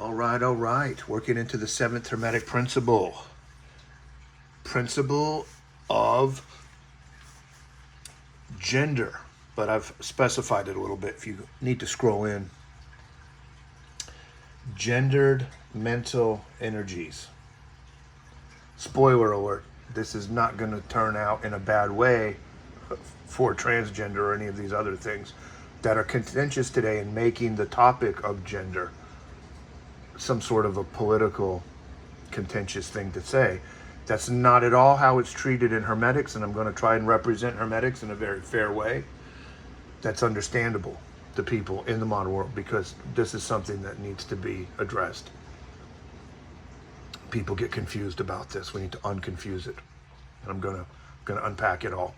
All right. Working into the seventh Hermetic Principle. Principle of gender. But I've specified it a little bit if you need to scroll in. Gendered mental energies. Spoiler alert, this is not going to turn out in a bad way for transgender or any of these other things that are contentious today in making the topic of gender some sort of a political contentious thing to say. That's not at all how it's treated in Hermetics, and I'm going to try and represent Hermetics in a very fair way that's understandable to people in the modern world, because this is something that needs to be addressed. People get confused about this. We need to unconfuse it. And I'm going to unpack it all.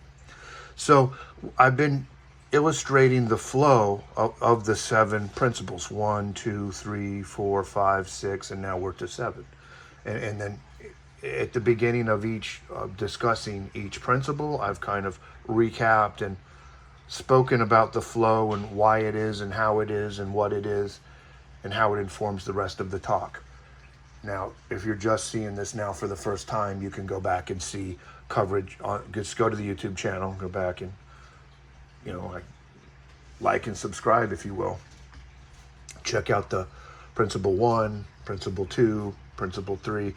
So I've been illustrating the flow of the seven principles: 1, 2, 3, 4, 5, 6, and now we're to 7. And then at the beginning of each discussing each principle, I've kind of recapped and spoken about the flow and why it is and how it is and what it is and how it informs the rest of the talk. Now, if you're just seeing this now for the first time, you can go back and see coverage on, just go to the YouTube channel, go back and, like and subscribe, if you will. Check out the Principle 1, Principle 2, Principle 3.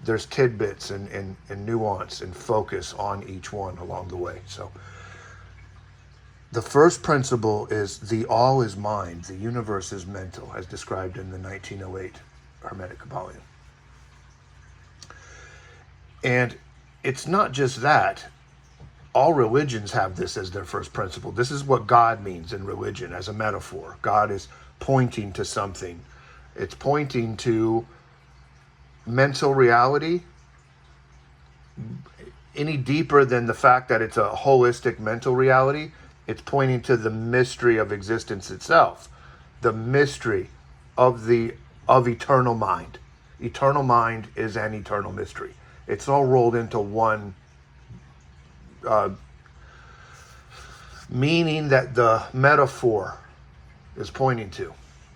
There's tidbits and nuance and focus on each one along the way. So the first principle is the all is mind, the universe is mental, as described in the 1908 Hermetic Kabbalion. And it's not just that. All religions have this as their first principle. This is what God means in religion as a metaphor. God is pointing to something. It's pointing to mental reality. Any deeper than the fact that it's a holistic mental reality, it's pointing to the mystery of existence itself, the mystery of eternal mind. Eternal mind is an eternal mystery. It's all rolled into one meaning that the metaphor is pointing to.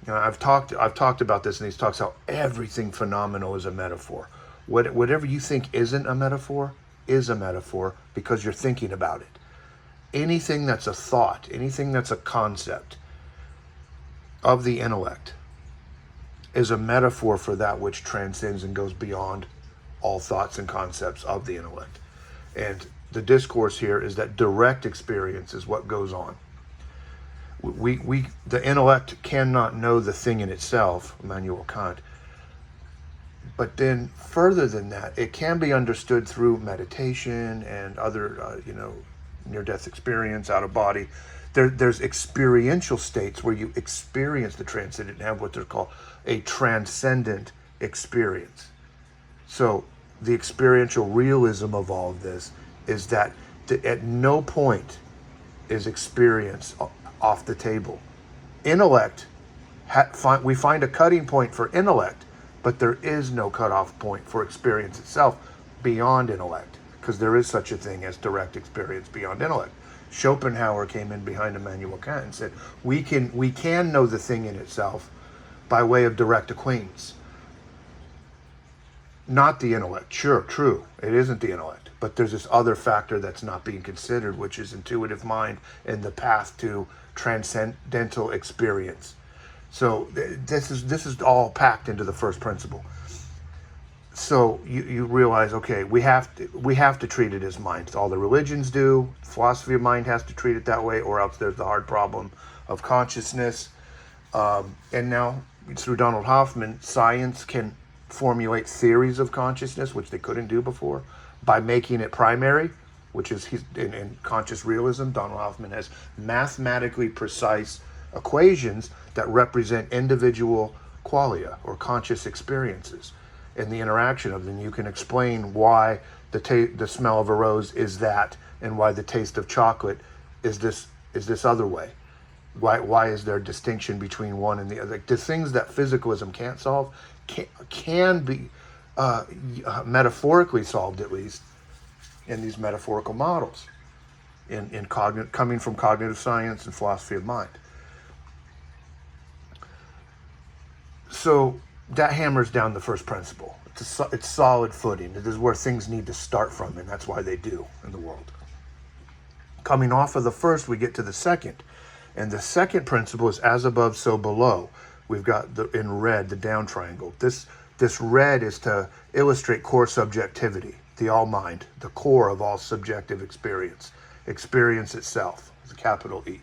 I've talked about this in these talks, how everything phenomenal is a metaphor. Whatever you think isn't a metaphor is a metaphor because you're thinking about it. Anything that's a thought, anything that's a concept of the intellect is a metaphor for that which transcends and goes beyond all thoughts and concepts of the intellect. And the discourse here is that direct experience is what goes on. The intellect cannot know the thing in itself, Immanuel Kant. But then further than that, it can be understood through meditation and other, near-death experience, out of body. There's experiential states where you experience the transcendent and have what they're called a transcendent experience. So the experiential realism of all of this is that at no point is experience off the table. Intellect, we find a cutting point for intellect, but there is no cutoff point for experience itself beyond intellect, because there is such a thing as direct experience beyond intellect. Schopenhauer came in behind Immanuel Kant and said, we can know the thing in itself by way of direct acquaintance. Not the intellect. Sure, true, it isn't the intellect, but there's this other factor that's not being considered, which is intuitive mind and the path to transcendental experience. So this is all packed into the first principle. So you realize, okay, we have to treat it as mind. All the religions do. Philosophy of mind has to treat it that way, or else there's the hard problem of consciousness. And now through Donald Hoffman, science can formulate theories of consciousness, which they couldn't do before, by making it primary, which is in conscious realism. Donald Hoffman has mathematically precise equations that represent individual qualia or conscious experiences and the interaction of them. You can explain why the smell of a rose is that, and why the taste of chocolate is this other way. Why is there a distinction between one and the other? The things that physicalism can't solve can be metaphorically solved, at least in these metaphorical models, coming from cognitive science and philosophy of mind. So that hammers down the first principle. It's solid footing. It is where things need to start from, and that's why they do in the world. Coming off of the first, we get to the second. And the second principle is as above, so below. We've got in red, the down triangle. This red is to illustrate core subjectivity, the all mind, the core of all subjective experience. Experience itself, the capital E.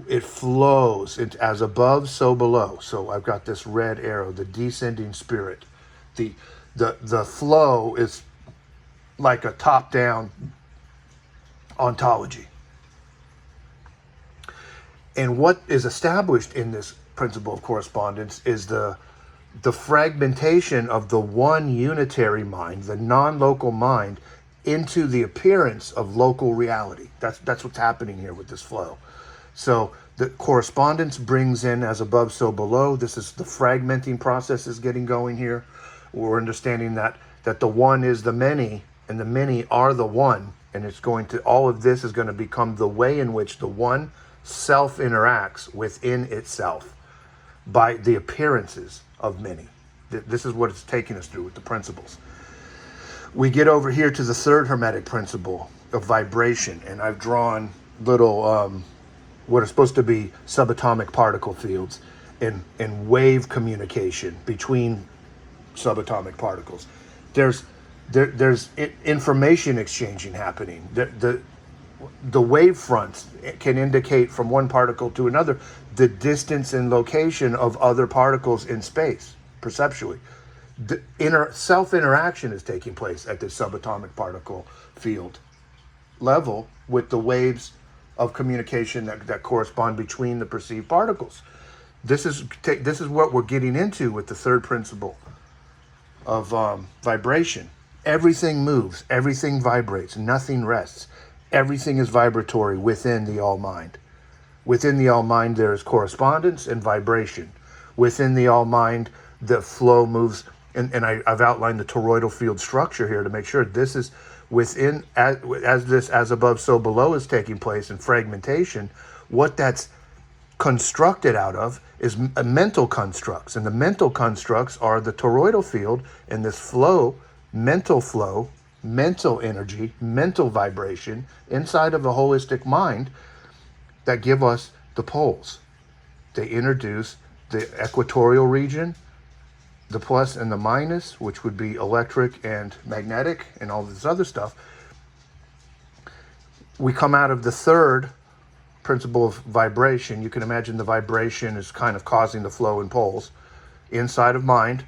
It flows as above, so below. So I've got this red arrow, the descending spirit. The flow is like a top-down ontology. And what is established in this principle of correspondence is the fragmentation of the one unitary mind, the non-local mind, into the appearance of local reality. That's what's happening here with this flow. So the correspondence brings in as above, so below. This is the fragmenting process is getting going here. We're understanding that the one is the many, and the many are the one. And it's going to, all of this is going to become the way in which the one self interacts within itself by the appearances of many. This is what it's taking us through with the principles. We get over here to the third Hermetic principle of vibration, and I've drawn little what are supposed to be subatomic particle fields and wave communication between subatomic particles. There's information exchanging happening. The wave fronts can indicate from one particle to another the distance and location of other particles in space, perceptually. The self-interaction is taking place at the subatomic particle field level with the waves of communication that correspond between the perceived particles. This is what we're getting into with the third principle of vibration. Everything moves, everything vibrates, nothing rests. Everything is vibratory within the all mind. Within the all mind, there is correspondence and vibration. Within the all mind, the flow moves, and I've outlined the toroidal field structure here to make sure this is within, as this as above, so below is taking place in fragmentation. What that's constructed out of is mental constructs, and the mental constructs are the toroidal field and this flow, mental energy, mental vibration inside of a holistic mind that give us the poles. They introduce the equatorial region, the plus and the minus, which would be electric and magnetic and all this other stuff. We come out of the third principle of vibration. You can imagine the vibration is kind of causing the flow in poles inside of mind.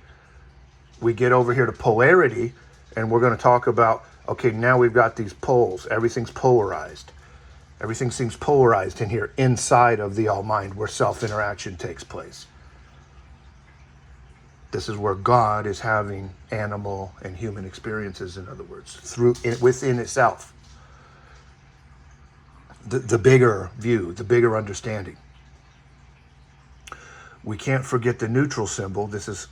We get over here to polarity, and we're going to talk about, okay, now we've got these poles. Everything's polarized. Everything seems polarized in here inside of the all mind where self-interaction takes place. This is where God is having animal and human experiences, in other words, within itself. The bigger view, the bigger understanding. We can't forget the neutral symbol. This is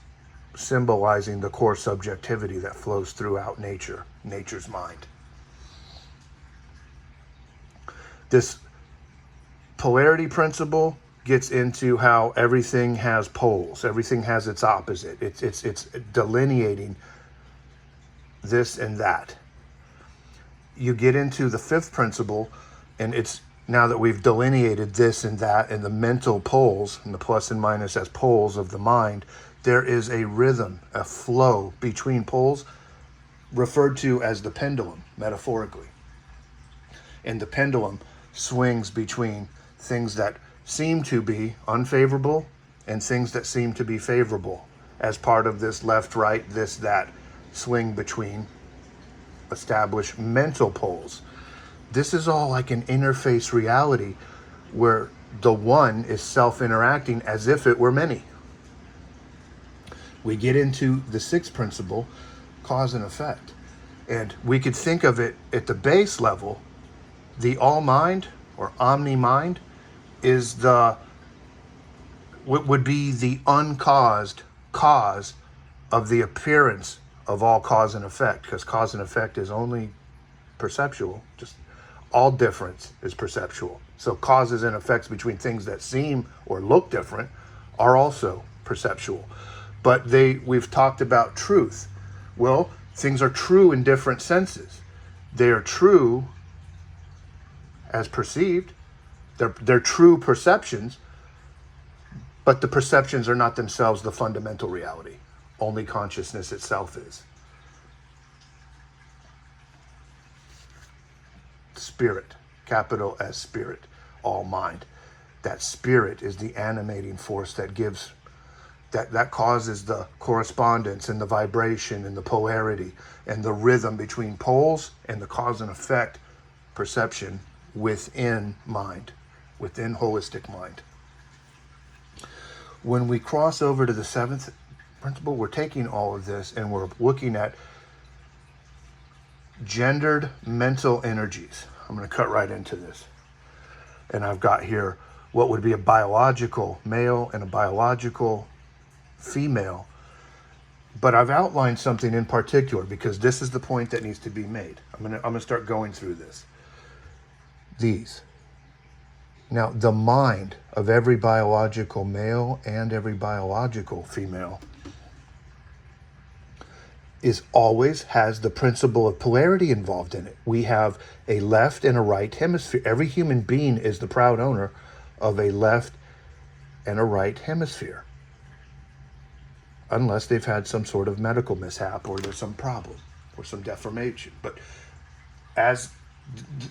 symbolizing the core subjectivity that flows throughout nature, nature's mind. This polarity principle gets into how everything has poles, everything has its opposite. It's delineating this and that. You get into the fifth principle, and it's now that we've delineated this and that and the mental poles and the plus and minus as poles of the mind, there is a rhythm, a flow between poles referred to as the pendulum, metaphorically. And the pendulum swings between things that seem to be unfavorable and things that seem to be favorable as part of this left, right, this, that swing between established mental poles. This is all like an interface reality where the one is self-interacting as if it were many. We get into the sixth principle, cause and effect. And we could think of it at the base level. The all mind or omni-mind is would be the uncaused cause of the appearance of all cause and effect, because cause and effect is only perceptual. Just all difference is perceptual. So causes and effects between things that seem or look different are also perceptual. But we've talked about truth. Well, things are true in different senses. They are true as perceived. They're true perceptions, but the perceptions are not themselves the fundamental reality. Only consciousness itself is. Spirit, capital S, spirit, all mind. That spirit is the animating force that gives, that causes the correspondence and the vibration and the polarity and the rhythm between poles and the cause and effect perception within mind, within holistic mind. When we cross over to the seventh principle, we're taking all of this and we're looking at gendered mental energies. I'm going to cut right into this. And I've got here what would be a biological male and a biological female. But I've outlined something in particular because this is the point that needs to be made. I'm going to start going through this. These. Now, the mind of every biological male and every biological female always has the principle of polarity involved in it. We have a left and a right hemisphere. Every human being is the proud owner of a left and a right hemisphere, unless they've had some sort of medical mishap or there's some problem or some deformation. But as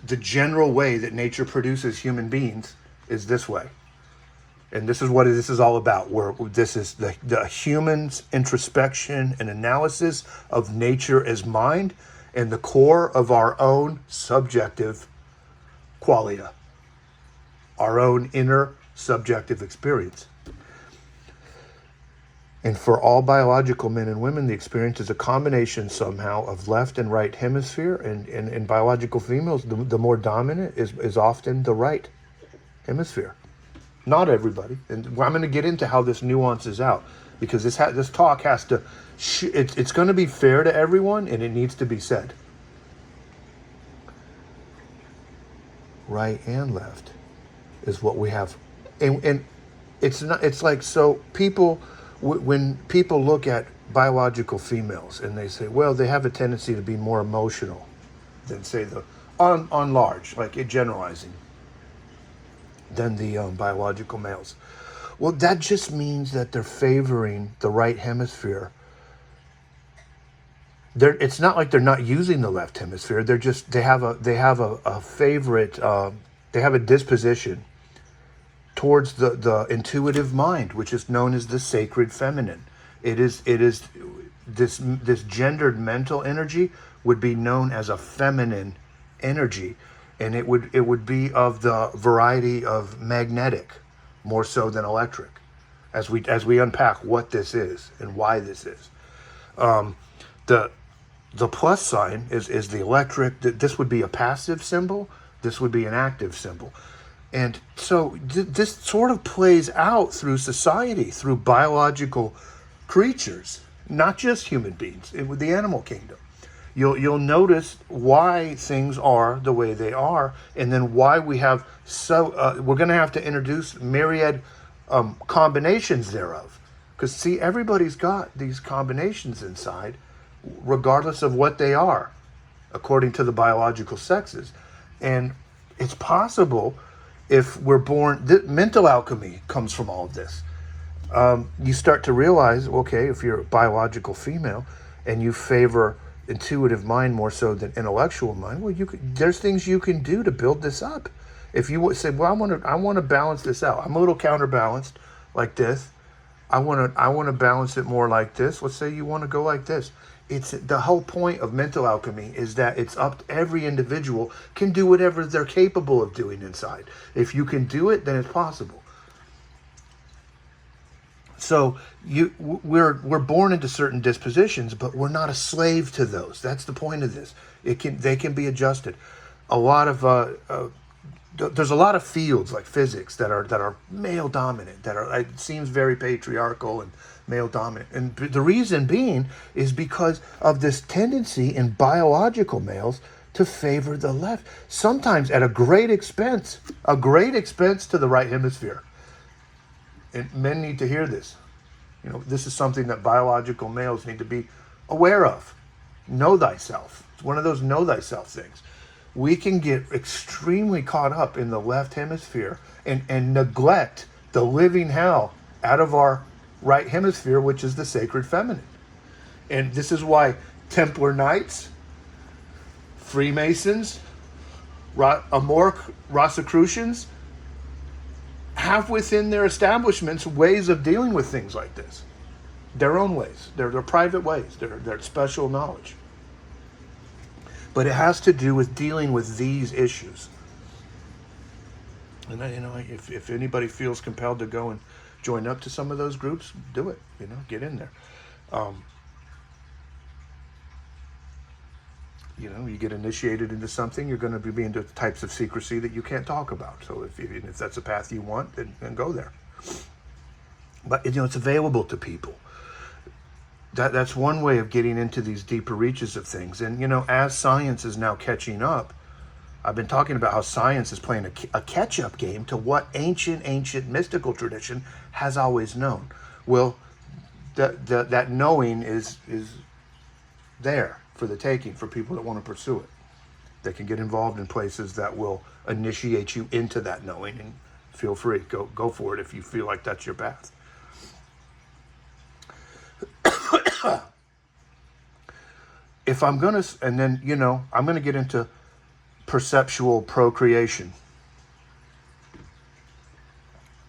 the general way that nature produces human beings is this way. And this is what this is all about, where this is the human's introspection and analysis of nature as mind and the core of our own subjective qualia, our own inner subjective experience. And for all biological men and women, the experience is a combination somehow of left and right hemisphere. And in biological females, the more dominant is often the right hemisphere. Not everybody. And I'm going to get into how this nuances out, because this talk has to, it's going to be fair to everyone, and it needs to be said. Right and left is what we have. And it's not, it's like, so people, when people look at biological females and they say, well, they have a tendency to be more emotional than, say, on large, like generalizing, than the biological males. Well, that just means that they're favoring the right hemisphere. It's not like they're not using the left hemisphere. They have a favorite. They have a disposition towards the intuitive mind, which is known as the sacred feminine. It is this gendered mental energy would be known as a feminine energy. And it would be of the variety of magnetic, more so than electric, as we unpack what this is and why this is. The plus sign is the electric. This would be a passive symbol. This would be an active symbol. And so this sort of plays out through society, through biological creatures, not just human beings, with the animal kingdom. You'll notice why things are the way they are, and then why we have we're going to have to introduce myriad combinations thereof. Because see, everybody's got these combinations inside, regardless of what they are, according to the biological sexes. And it's possible, if we're born, mental alchemy comes from all of this. You start to realize, okay, if you're a biological female and you favor intuitive mind more so than intellectual mind, well, there's things you can do to build this up. If you say, well, I want to balance this out. I'm a little counterbalanced like this. I want to balance it more like this. Let's say you want to go like this. It's the whole point of mental alchemy is that it's up to every individual can do whatever they're capable of doing inside. If you can do it, then it's possible. So we're born into certain dispositions, but we're not a slave to those. That's the point of this. They can be adjusted. A lot of there's a lot of fields like physics that are male dominant. It seems very patriarchal and male dominant, and the reason being is because of this tendency in biological males to favor the left, sometimes at a great expense to the right hemisphere. And men need to hear this. You know, this is something that biological males need to be aware of. Know thyself. It's one of those know thyself things. We can get extremely caught up in the left hemisphere and neglect the living hell out of our right hemisphere, which is the sacred feminine. And this is why Templar Knights, Freemasons, Amorc Rosicrucians have within their establishments ways of dealing with things like this. Their own ways. They're private ways. They're special knowledge. But it has to do with dealing with these issues. And if anybody feels compelled to go and join up to some of those groups, do it. Get in there. You get initiated into something, you're going to be into types of secrecy that you can't talk about. So if that's a path you want, then go there. But it's available to people. That's one way of getting into these deeper reaches of things. And as science is now catching up, I've been talking about how science is playing a catch-up game to what ancient mystical tradition has always known. Well, that knowing is there for the taking for people that want to pursue it. They can get involved in places that will initiate you into that knowing, and feel free, go for it if you feel like that's your path. If I'm gonna, and then I'm gonna get into perceptual procreation.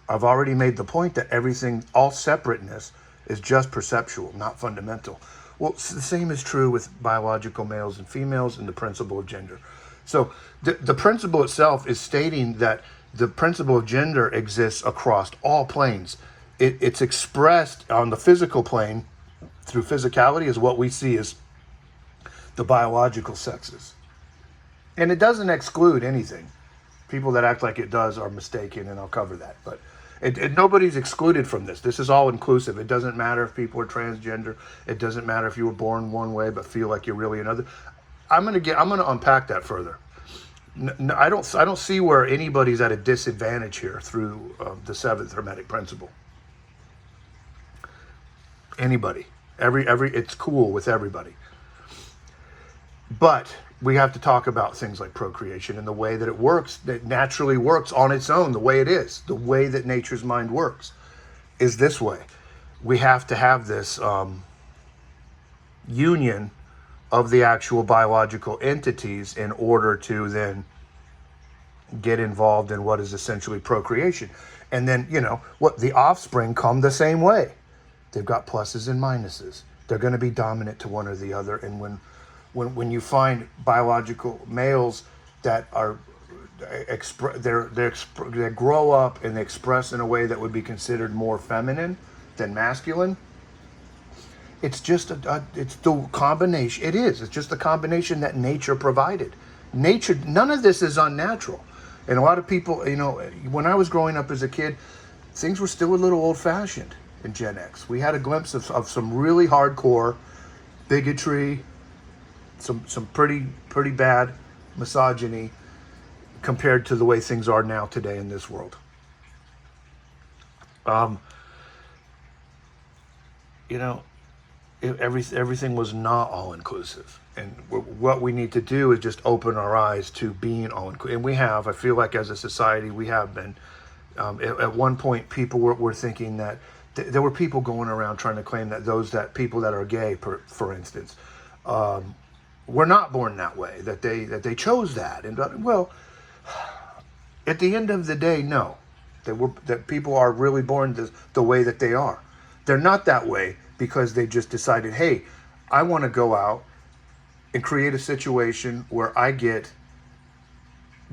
I've already made the point that everything, all separateness, is just perceptual, not fundamental. Well, the same is true with biological males and females and the principle of gender. So the principle itself is stating that the principle of gender exists across all planes. It's expressed on the physical plane through physicality, is what we see as the biological sexes. And it doesn't exclude anything. People that act like it does are mistaken, and I'll cover that. But nobody's excluded from this. This is all inclusive. It doesn't matter if people are transgender. It doesn't matter if you were born one way but feel like you're really another. I'm gonna unpack that further. I don't see where anybody's at a disadvantage here through the seventh Hermetic Principle. Anybody, it's cool with everybody. But we have to talk about things like procreation and the way that it works, that naturally works on its own, the way it is, the way that nature's mind works is this way. We have to have this union of the actual biological entities in order to then get involved in what is essentially procreation. And then, what the offspring come the same way. They've got pluses and minuses. They're going to be dominant to one or the other. And when you find biological males that are they grow up and they express in a way that would be considered more feminine than masculine, it's just it's the combination. It's just the combination that nature provided. Nature, none of this is unnatural. And a lot of people, when I was growing up as a kid, things were still a little old-fashioned in Gen X. We had a glimpse of some really hardcore bigotry, some pretty bad misogyny compared to the way things are now today in this world. Everything was not all inclusive, and what we need to do is just open our eyes to being all inclusive. And we have. I feel like as a society we have been. At one point, people were thinking that there were people going around trying to claim that people that are gay, for instance, were not born that way, that they chose that. And well, at the end of the day, no, that people are really born the way that they are. They're not that way because they just decided, hey, I want to go out and create a situation where I get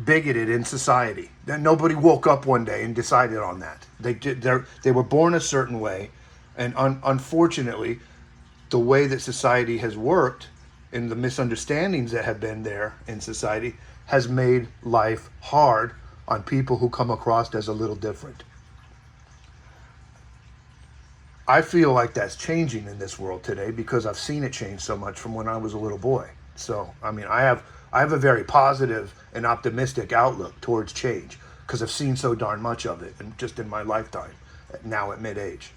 bigoted in society. Then nobody woke up one day and decided on that. They were born a certain way, and unfortunately, the way that society has worked and the misunderstandings that have been there in society has made life hard on people who come across as a little different. I feel like that's changing in this world today because I've seen it change so much from when I was a little boy. So, I have a very positive and optimistic outlook towards change because I've seen so darn much of it, and just in my lifetime, now at mid-age.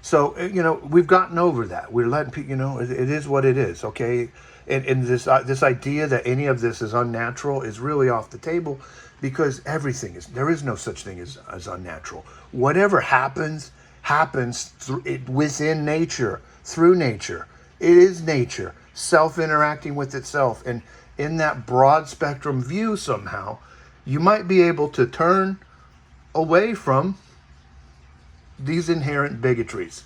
So, we've gotten over that. We're letting people, it is what it is, okay? And this idea that any of this is unnatural is really off the table, because there is no such thing as unnatural. Whatever happens within nature, through nature. It is nature, self-interacting with itself. And in that broad spectrum view, somehow, you might be able to turn away from these inherent bigotries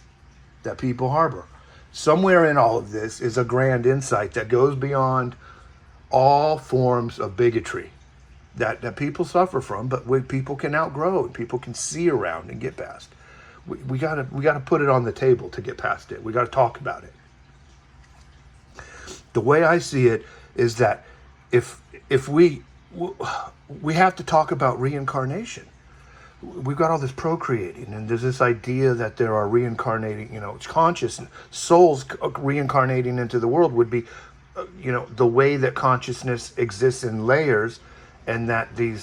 that people harbor. Somewhere in all of this is a grand insight that goes beyond all forms of bigotry that people suffer from, but people can outgrow and people can see around and get past. We gotta put it on the table to get past it. We gotta talk about it. The way I see it is that if we have to talk about reincarnation. We've got all this procreating, and there's this idea that there are reincarnating, conscious souls reincarnating into the world would be, the way that consciousness exists in layers, and that the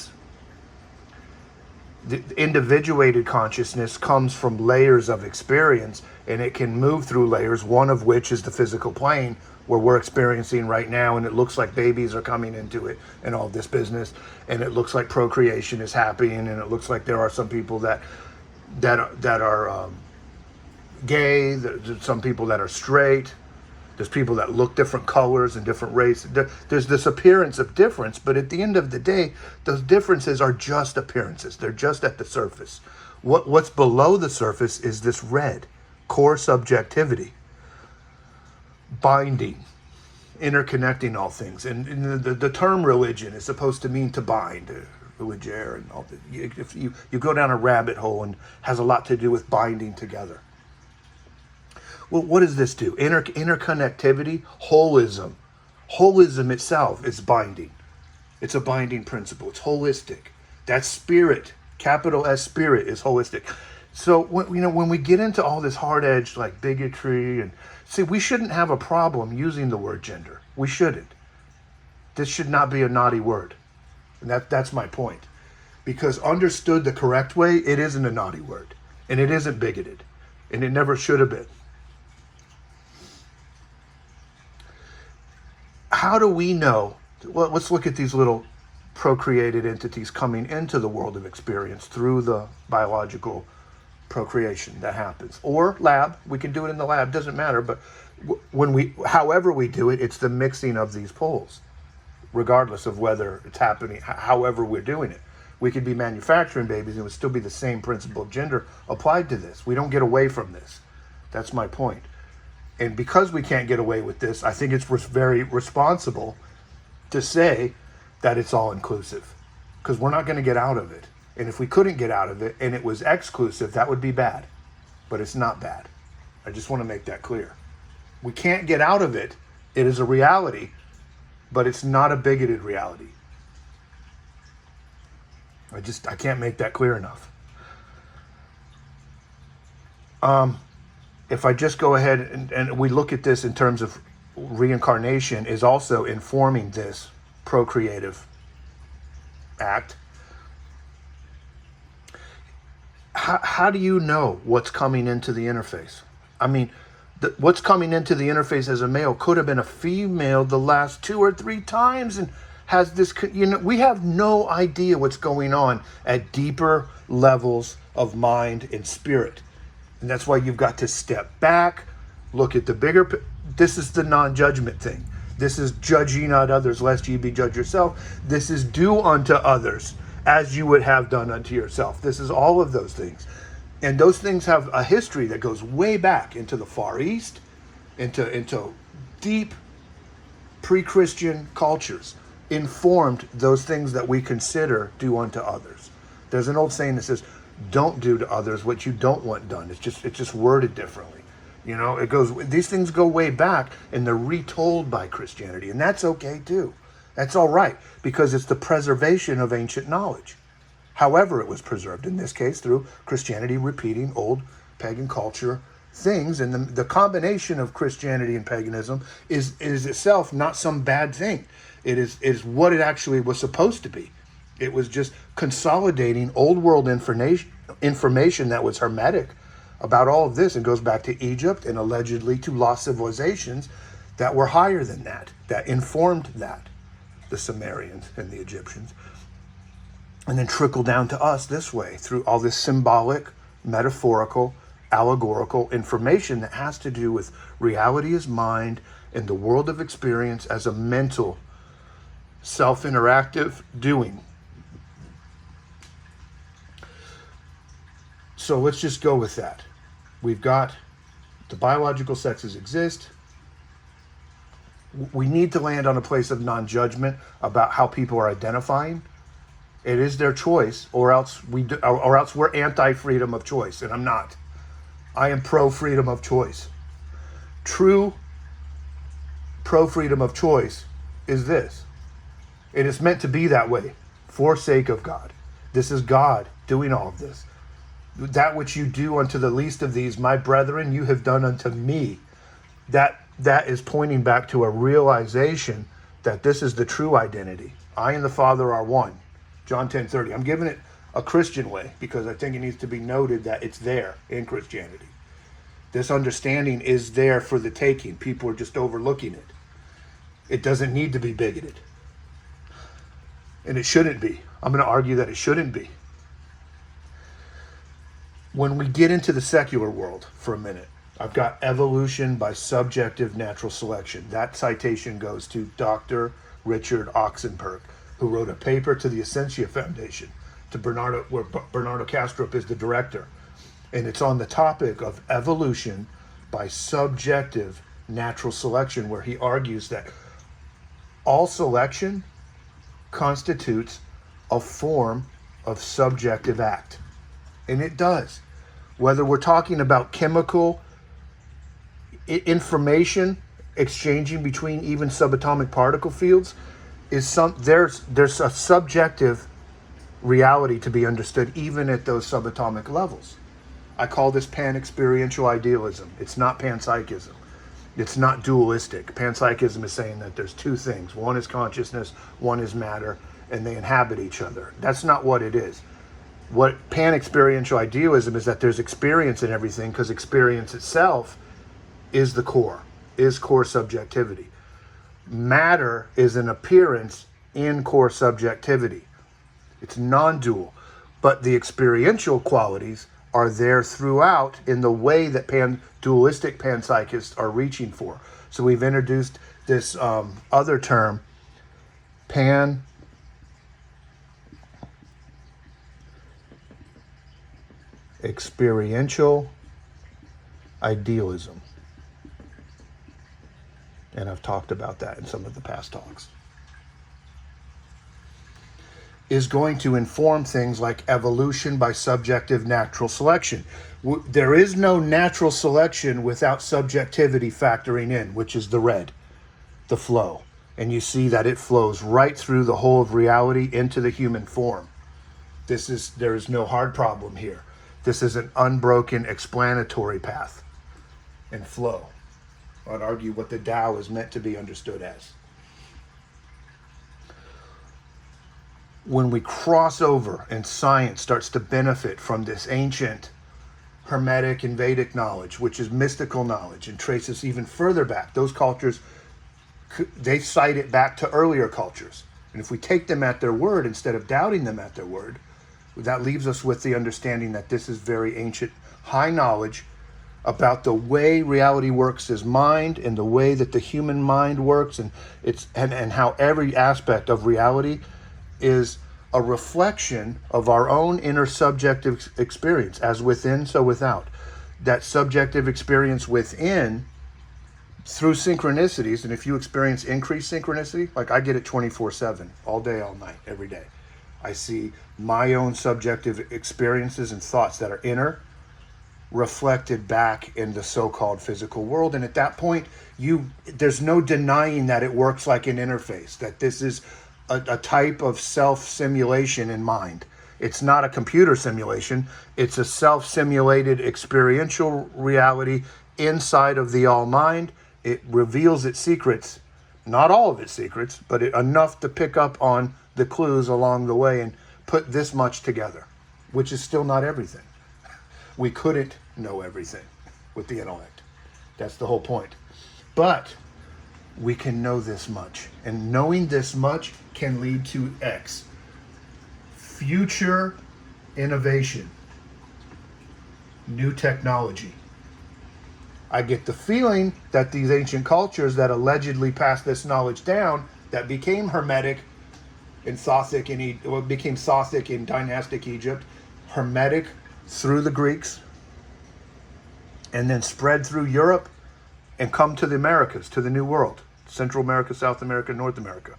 individuated consciousness comes from layers of experience, and it can move through layers, one of which is the physical plane, where we're experiencing right now, and it looks like babies are coming into it and all this business, and it looks like procreation is happening, and it looks like there are some people that are gay, there's some people that are straight, there's people that look different colors and different races. There's this appearance of difference, but at the end of the day, those differences are just appearances. They're just at the surface. What's below the surface is this red, core subjectivity, binding, interconnecting all things. And the term religion is supposed to mean to bind, religier, and all that. If you go down a rabbit hole, and has a lot to do with binding together. Well, what does this do? Interconnectivity, holism. Holism itself is binding. It's a binding principle. It's holistic. That's spirit. Capital S, spirit, is holistic. So when we get into all this hard-edged like bigotry, and see, we shouldn't have a problem using the word gender. We shouldn't. This should not be a naughty word. And that's my point. Because understood the correct way, it isn't a naughty word. And it isn't bigoted. And it never should have been. How do we know? Well, let's look at these little procreated entities coming into the world of experience through the biological procreation that happens, or lab. We can do it in the lab, doesn't matter. But however we do it, it's the mixing of these poles, regardless of whether it's happening. However we're doing it, we could be manufacturing babies, and it would still be the same principle of gender applied to this. We don't get away from this. That's my point. And because we can't get away with this, I think it's very responsible to say that it's all inclusive, because we're not going to get out of it. And if we couldn't get out of it and it was exclusive, that would be bad. But it's not bad. I just want to make that clear. We can't get out of it. It is a reality, but it's not a bigoted reality. I can't make that clear enough. If I just go ahead and we look at this in terms of reincarnation is also informing this procreative act. How do you know what's coming into the interface? I mean, what's coming into the interface as a male could have been a female the last 2 or 3 times, and has this, we have no idea what's going on at deeper levels of mind and spirit. And that's why you've got to step back, look at the bigger, this is the non-judgment thing. This is judge ye not others, lest ye be judged yourself. This is do unto others as you would have done unto yourself. This is all of those things. And those things have a history that goes way back into the Far East, into deep pre-Christian cultures, informed those things that we consider do unto others. There's an old saying that says, don't do to others what you don't want done. It's just worded differently. These things go way back, and they're retold by Christianity, and that's okay too. That's all right, because it's the preservation of ancient knowledge. However it was preserved, in this case through Christianity repeating old pagan culture things, and the combination of Christianity and paganism is itself not some bad thing. It is what it actually was supposed to be. It was just consolidating old world information that was hermetic, about all of this and goes back to Egypt and allegedly to lost civilizations that were higher than that informed that, the Sumerians and the Egyptians, and then trickle down to us this way through all this symbolic, metaphorical, allegorical information that has to do with reality as mind and the world of experience as a mental, self-interactive doing. So let's just go with that. We've got the biological sexes exist. We need to land on a place of non-judgment about how people are identifying. It is their choice, or else we're anti-freedom of choice, and I'm not. I am pro-freedom of choice. True pro-freedom of choice is this. It is meant to be that way for sake of God. This is God doing all of this. That which you do unto the least of these, my brethren, you have done unto me. That is pointing back to a realization that this is the true identity. I and the Father are one. John 10:30. I'm giving it a Christian way because I think it needs to be noted that it's there in Christianity. This understanding is there for the taking. People are just overlooking it. It doesn't need to be bigoted. And it shouldn't be. I'm going to argue that it shouldn't be. When we get into the secular world for a minute, I've got evolution by subjective natural selection. That citation goes to Dr. Richard Oxenberg, who wrote a paper to the Essentia Foundation, where Bernardo Kastrup is the director. And it's on the topic of evolution by subjective natural selection, where he argues that all selection constitutes a form of subjective act. And it does. Whether we're talking about chemical information exchanging between even subatomic particle fields, there's a subjective reality to be understood even at those subatomic levels. I call this pan-experiential idealism. It's not panpsychism. It's not dualistic. Panpsychism is saying that there's two things. One is consciousness, one is matter, and they inhabit each other. That's not what it is. What pan-experiential idealism is that there's experience in everything, because experience itself is the core, is core subjectivity. Matter is an appearance in core subjectivity. It's non-dual, but the experiential qualities are there throughout in the way that dualistic panpsychists are reaching for. So we've introduced this other term, pan-experiential idealism. And I've talked about that in some of the past talks. Is going to inform things like evolution by subjective natural selection. There is no natural selection without subjectivity factoring in, which is the red, the flow. And you see that it flows right through the whole of reality into the human form. There is no hard problem here. This is an unbroken explanatory path and flow. I'd argue what the Tao is meant to be understood as. When we cross over and science starts to benefit from this ancient Hermetic and Vedic knowledge, which is mystical knowledge, and traces even further back, those cultures, they cite it back to earlier cultures. And if we take them at their word instead of doubting them at their word, that leaves us with the understanding that this is very ancient, high knowledge about the way reality works as mind and the way that the human mind works, and how every aspect of reality is a reflection of our own inner subjective experience, as within, so without. That subjective experience within, through synchronicities, and if you experience increased synchronicity, like I get it 24/7, all day, all night, every day. I see my own subjective experiences and thoughts that are inner, reflected back in the so-called physical world. And at that point, there's no denying that it works like an interface, that this is a type of self-simulation in mind. It's not a computer simulation. It's a self-simulated experiential reality inside of the all-mind. It reveals its secrets, not all of its secrets, but enough to pick up on the clues along the way and put this much together, which is still not everything. We couldn't know everything with the intellect. That's the whole point. But we can know this much. And knowing this much can lead to X. Future innovation. New technology. I get the feeling that these ancient cultures that allegedly passed this knowledge down, that became Hermetic in Sothic, became Sothic in dynastic Egypt, Hermetic through the Greeks, and then spread through Europe and come to the Americas, to the New World, Central America, South America, North America.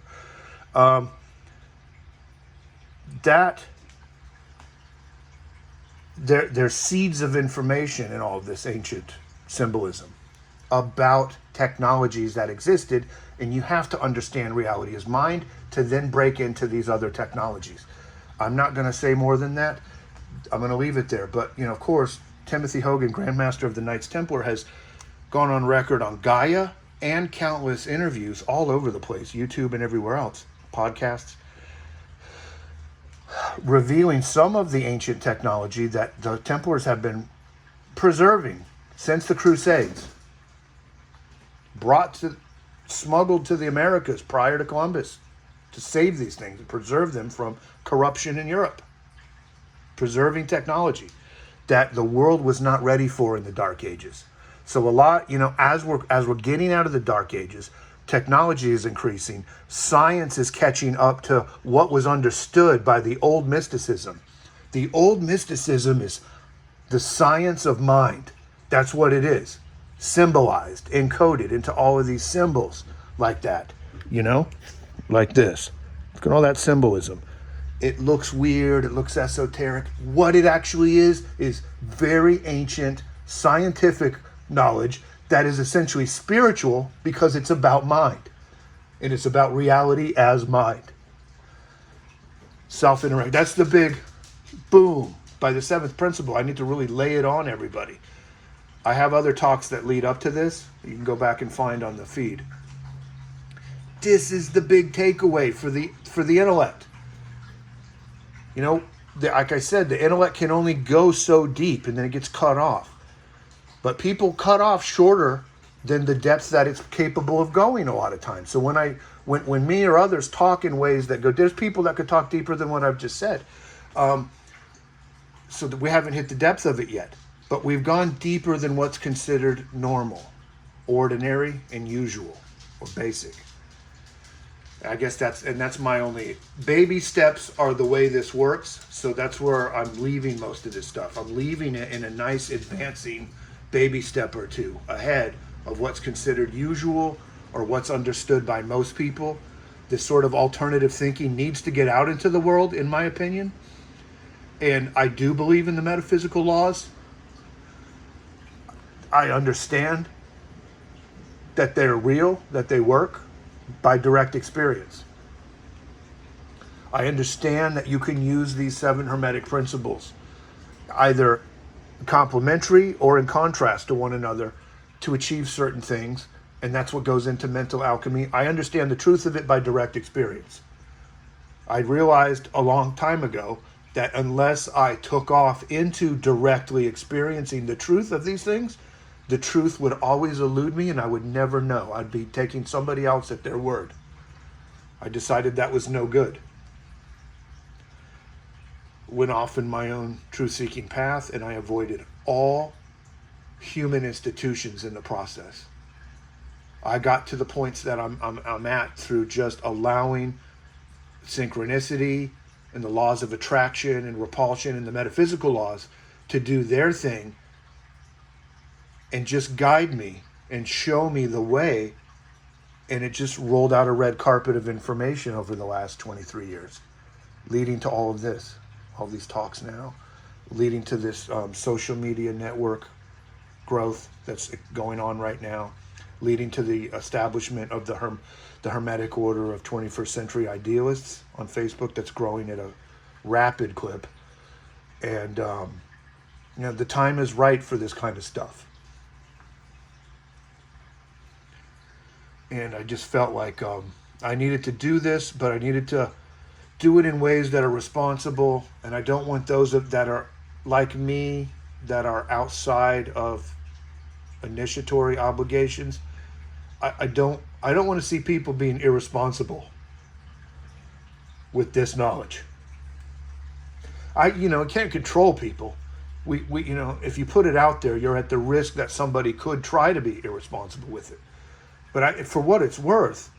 There's seeds of information in all of this ancient symbolism about technologies that existed, and you have to understand reality as mind to then break into these other technologies. I'm not going to say more than that. I'm going to leave it there. But, of course, Timothy Hogan, Grandmaster of the Knights Templar, has gone on record on Gaia and countless interviews all over the place, YouTube and everywhere else, podcasts, revealing some of the ancient technology that the Templars have been preserving since the Crusades, smuggled to the Americas prior to Columbus to save these things and preserve them from corruption in Europe. Preserving technology that the world was not ready for in the Dark Ages. So a lot, as we're getting out of the Dark Ages, technology is increasing. Science is catching up to what was understood by the old mysticism. The old mysticism is the science of mind. That's what it is. Symbolized, encoded into all of these symbols like that, like this. Look at all that symbolism. It looks weird. It looks esoteric. What it actually is very ancient scientific knowledge that is essentially spiritual because it's about mind. And it's about reality as mind. Self-interact. That's the big boom by the seventh principle. I need to really lay it on everybody. I have other talks that lead up to this. You can go back and find on the feed. This is the big takeaway for the intellect. Like I said, the intellect can only go so deep and then it gets cut off. But people cut off shorter than the depth that it's capable of going a lot of times. So when me or others talk in ways that go, there's people that could talk deeper than what I've just said. So that we haven't hit the depth of it yet. But we've gone deeper than what's considered normal, ordinary, and usual, or basic. I guess that's my only. Baby steps are the way this works, so that's where I'm leaving most of this stuff. I'm leaving it in a nice advancing baby step or two ahead of what's considered usual or what's understood by most people. This sort of alternative thinking needs to get out into the world, in my opinion. And I do believe in the metaphysical laws. I understand that they're real, that they work by direct experience. I understand that you can use these 7 Hermetic principles either complementary or in contrast to one another to achieve certain things, and that's what goes into mental alchemy. I understand the truth of it by direct experience. I realized a long time ago that unless I took off into directly experiencing the truth of these things, the truth would always elude me and I would never know. I'd be taking somebody else at their word. I decided that was no good. Went off in my own truth-seeking path, and I avoided all human institutions in the process. I got to the points that I'm at through just allowing synchronicity and the laws of attraction and repulsion and the metaphysical laws to do their thing and just guide me and show me the way. And it just rolled out a red carpet of information over the last 23 years, leading to all of this, all these talks now, leading to this social media network growth that's going on right now, leading to the establishment of the Hermetic Order of 21st Century Idealists on Facebook that's growing at a rapid clip. And, the time is right for this kind of stuff. And I just felt like I needed to do this, but I needed to do it in ways that are responsible. And I don't want those that are like me that are outside of initiatory obligations, I don't want to see people being irresponsible with this knowledge. I can't control people. We if you put it out there, you're at the risk that somebody could try to be irresponsible with it. But for what it's worth,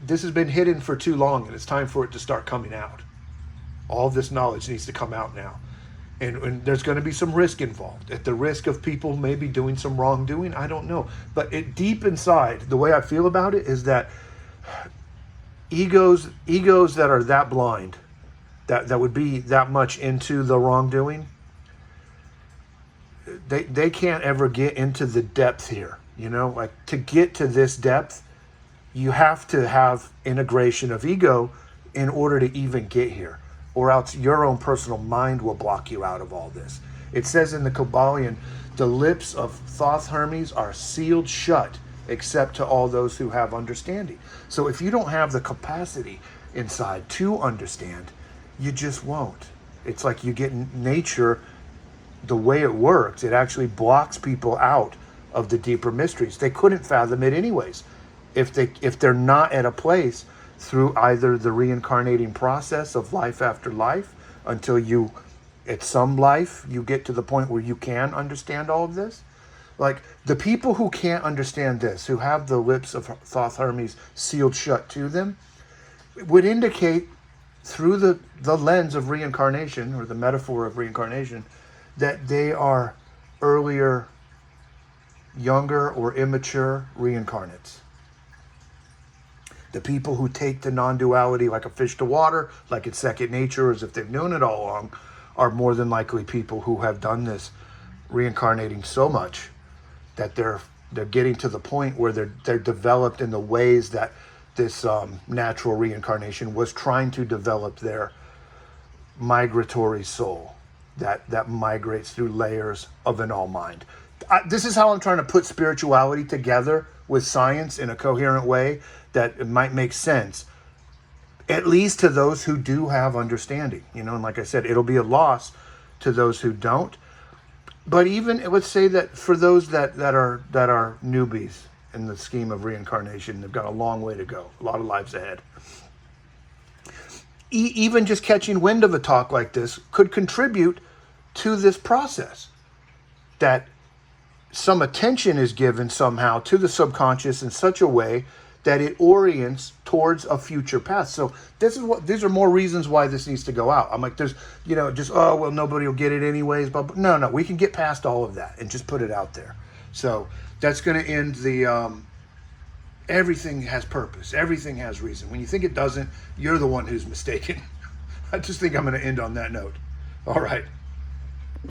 this has been hidden for too long, and it's time for it to start coming out. All of this knowledge needs to come out now. And there's going to be some risk involved. At the risk of people maybe doing some wrongdoing, I don't know. But deep inside, the way I feel about it is that egos that are that blind, that would be that much into the wrongdoing, they can't ever get into the depth here. Like, to get to this depth, you have to have integration of ego in order to even get here, or else your own personal mind will block you out of all this. It says in the Kabbalion, the lips of Thoth Hermes are sealed shut except to all those who have understanding. So if you don't have the capacity inside to understand, you just won't. It's like you get nature, the way it works, it actually blocks people out of the deeper mysteries. They couldn't fathom it anyways. If they're not at a place through either the reincarnating process of life after life, until you, at some life, you get to the point where you can understand all of this. Like, the people who can't understand this, who have the lips of Thoth Hermes sealed shut to them, would indicate through the lens of reincarnation, or the metaphor of reincarnation, that they are earlier, younger, or immature reincarnates. The people who take the non-duality like a fish to water, like it's second nature, as if they've known it all along, are more than likely people who have done this reincarnating so much that they're getting to the point where they're developed in the ways that this natural reincarnation was trying to develop their migratory soul that migrates through layers of an all mind. This is how I'm trying to put spirituality together with science in a coherent way that it might make sense, at least to those who do have understanding. And like I said, it'll be a loss to those who don't. But even, let's say that for those that are newbies in the scheme of reincarnation, they've got a long way to go, a lot of lives ahead. Even just catching wind of a talk like this could contribute to this process, that some attention is given somehow to the subconscious in such a way that it orients towards a future path. So these are more reasons why this needs to go out. I'm like, there's, just, oh, well, nobody will get it anyways. But no, we can get past all of that and just put it out there. So that's going to end the, everything has purpose. Everything has reason. When you think it doesn't, you're the one who's mistaken. I just think I'm going to end on that note. All right.